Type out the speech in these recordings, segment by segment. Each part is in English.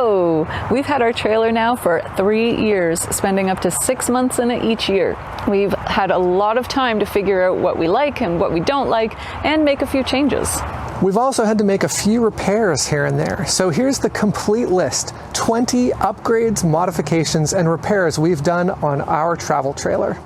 Hello! We've had our trailer now for 3 years, spending up to 6 months in it each year. We've had a lot of time to figure out what we like and what we don't like, and make a few changes. We've also had to make a few repairs here and there. So here's the complete list: 20 upgrades, modifications, and repairs we've done on our travel trailer.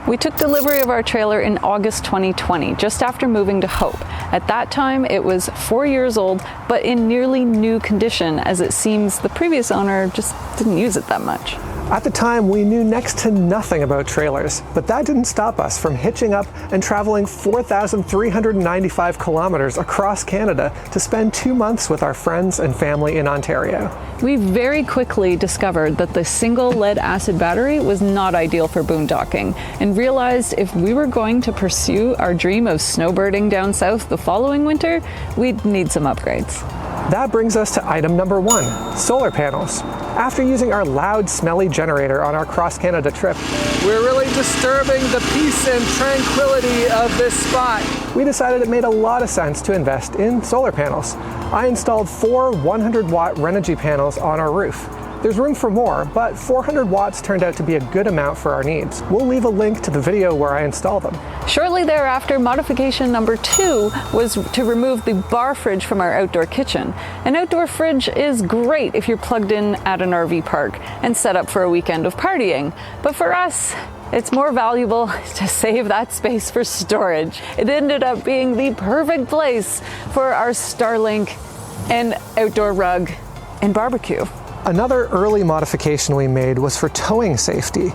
We took delivery of our trailer in August 2020, just after moving to Hope. At that time, it was 4 years old, but in nearly new condition, as it seems the previous owner just didn't use it that much. At the time, we knew next to nothing about trailers, but that didn't stop us from hitching up and traveling 4,395 kilometers across Canada to spend 2 months with our friends and family in Ontario. We very quickly discovered that the single lead-acid battery was not ideal for boondocking, and realized if we were going to pursue our dream of snowbirding down south the following winter, we'd need some upgrades. That brings us to item number 1, solar panels. After using our loud, smelly generator on our cross-Canada trip, we're really disturbing the peace and tranquility of this spot. We decided it made a lot of sense to invest in solar panels. I installed 4 100-watt Renogy panels on our roof. There's room for more, but 400 watts turned out to be a good amount for our needs. We'll leave a link to the video where I installed them. Shortly thereafter, modification number 2 was to remove the bar fridge from our outdoor kitchen. An outdoor fridge is great if you're plugged in at an RV park and set up for a weekend of partying. But for us, it's more valuable to save that space for storage. It ended up being the perfect place for our Starlink and outdoor rug and barbecue. Another early modification we made was for towing safety.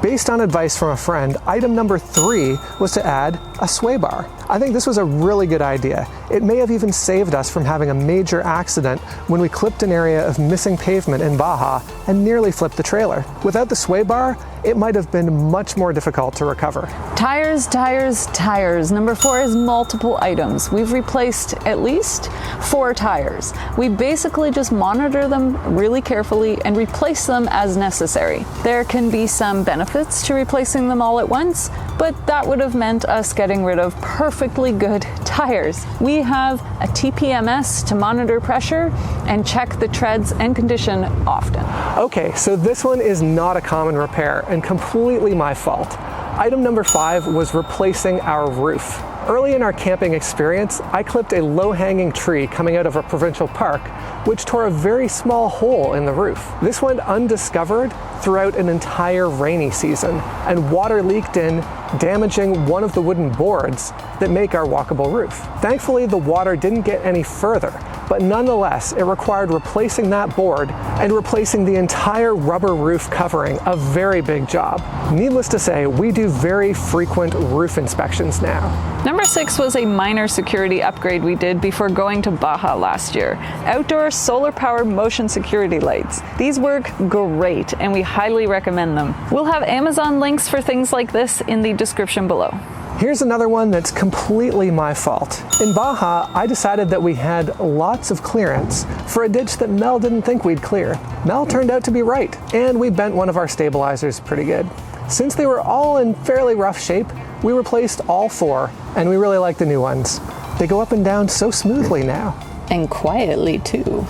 Based on advice from a friend, item number 3 was to add a sway bar. I think this was a really good idea. It may have even saved us from having a major accident when we clipped an area of missing pavement in Baja and nearly flipped the trailer. Without the sway bar, it might have been much more difficult to recover. Tires, tires, tires. Number 4 is multiple items. We've replaced at least 4 tires. We basically just monitor them really carefully and replace them as necessary. There can be some benefits to replacing them all at once, but that would have meant us getting rid of perfectly good tires. We have a TPMS to monitor pressure and check the treads and condition often. Okay, so this one is not a common repair and completely my fault. Item number 5 was replacing our roof. Early in our camping experience, I clipped a low-hanging tree coming out of a provincial park, which tore a very small hole in the roof. This went undiscovered throughout an entire rainy season, and water leaked in, damaging one of the wooden boards that make our walkable roof. Thankfully, the water didn't get any further, but nonetheless, it required replacing that board and replacing the entire rubber roof covering, a very big job. Needless to say, we do very frequent roof inspections now. Number 6 was a minor security upgrade we did before going to Baja last year. Outdoor solar-powered motion security lights. These work great, and we highly recommend them. We'll have Amazon links for things like this in the description below. Here's another one that's completely my fault. In Baja, I decided that we had lots of clearance for a ditch that Mel didn't think we'd clear. Mel turned out to be right, and we bent one of our stabilizers pretty good. Since they were all in fairly rough shape, we replaced all 4, and we really like the new ones. They go up and down so smoothly now. And quietly too.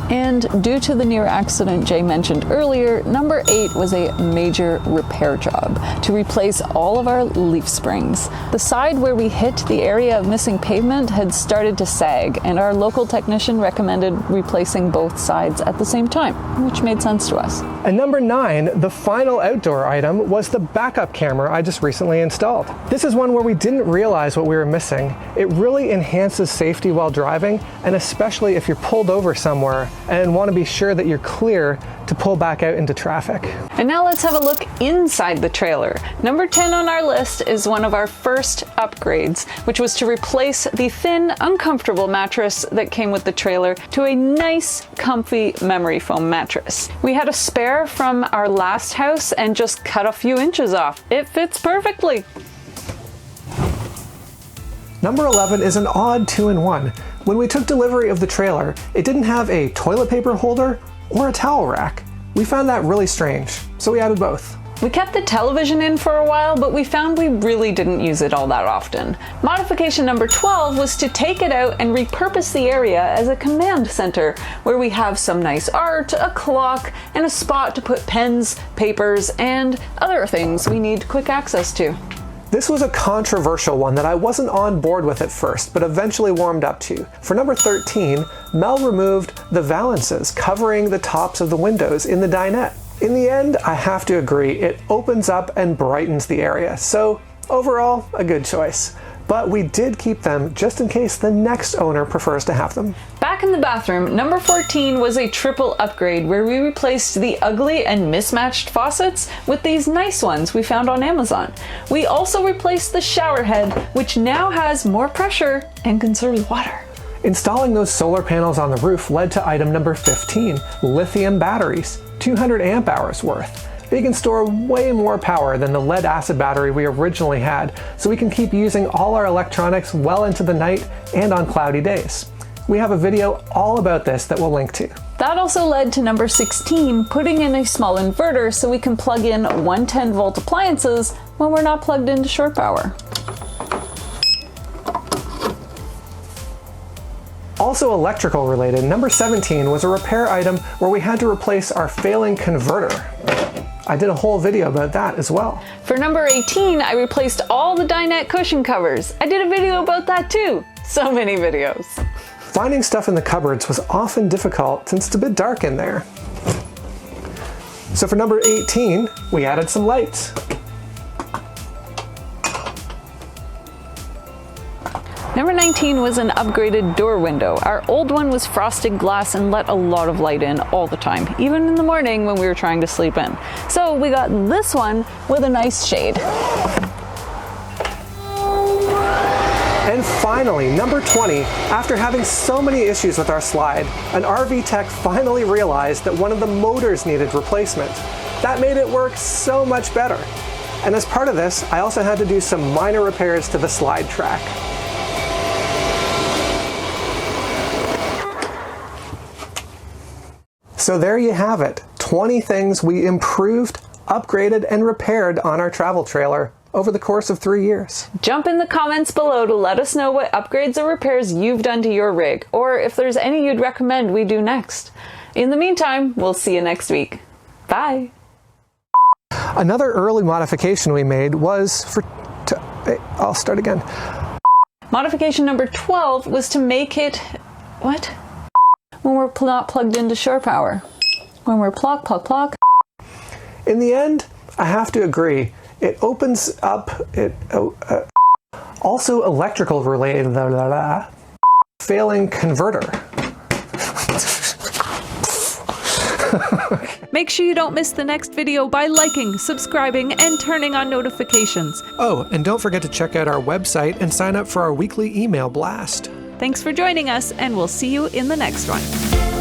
And due to the near accident Jay mentioned earlier, number 8 was a major repair job to replace all of our leaf springs. The side where we hit the area of missing pavement had started to sag, and our local technician recommended replacing both sides at the same time, which made sense to us. And number 9, the final outdoor item, was the backup camera I just recently installed. This is one where we didn't realize what we were missing. It really enhances safety while driving, and especially if you're pulled over somewhere and want to be sure that you're clear to pull back out into traffic. And now let's have a look inside the trailer. Number 10 on our list is one of our first upgrades, which was to replace the thin, uncomfortable mattress that came with the trailer to a nice, comfy memory foam mattress. We had a spare from our last house and just cut a few inches off. It fits perfectly. Number 11 is an odd 2-in-1. When we took delivery of the trailer, it didn't have a toilet paper holder or a towel rack. We found that really strange, so we added both. We kept the television in for a while, but we found we really didn't use it all that often. Modification number 12 was to take it out and repurpose the area as a command center, where we have some nice art, a clock, and a spot to put pens, papers, and other things we need quick access to. This was a controversial one that I wasn't on board with at first, but eventually warmed up to. For number 13, Mel removed the valances covering the tops of the windows in the dinette. In the end, I have to agree, it opens up and brightens the area, so overall, a good choice. But we did keep them just in case the next owner prefers to have them. Back in the bathroom, number 14 was a triple upgrade where we replaced the ugly and mismatched faucets with these nice ones we found on Amazon. We also replaced the shower head, which now has more pressure and conserves water. Installing those solar panels on the roof led to item number 15, lithium batteries, 200 amp hours worth. They can store way more power than the lead acid battery we originally had, so we can keep using all our electronics well into the night and on cloudy days. We have a video all about this that we'll link to. That also led to number 16, putting in a small inverter so we can plug in 110-volt appliances when we're not plugged into shore power. Also electrical related, number 17 was a repair item where we had to replace our failing converter. I did a whole video about that as well. For number 18, I replaced all the dinette cushion covers. I did a video about that too. So many videos. Finding stuff in the cupboards was often difficult since it's a bit dark in there. So for number 18, we added some lights. Number 19 was an upgraded door window. Our old one was frosted glass and let a lot of light in all the time, even in the morning when we were trying to sleep in. So we got this one with a nice shade. And finally, number 20, after having so many issues with our slide, an RV tech finally realized that one of the motors needed replacement. That made it work so much better. And as part of this, I also had to do some minor repairs to the slide track. So there you have it, 20 things we improved, upgraded, and repaired on our travel trailer over the course of 3 years. Jump in the comments below to let us know what upgrades or repairs you've done to your rig, or if there's any you'd recommend we do next. In the meantime, we'll see you next week. Bye! Another early modification we made was I'll start again. Modification number 12 was to make it... what? When we're not plugged into shore power. When we're plug. In the end, I have to agree. It opens up, also electrical related, failing converter. Make sure you don't miss the next video by liking, subscribing, and turning on notifications. Oh, and don't forget to check out our website and sign up for our weekly email blast. Thanks for joining us, and we'll see you in the next one.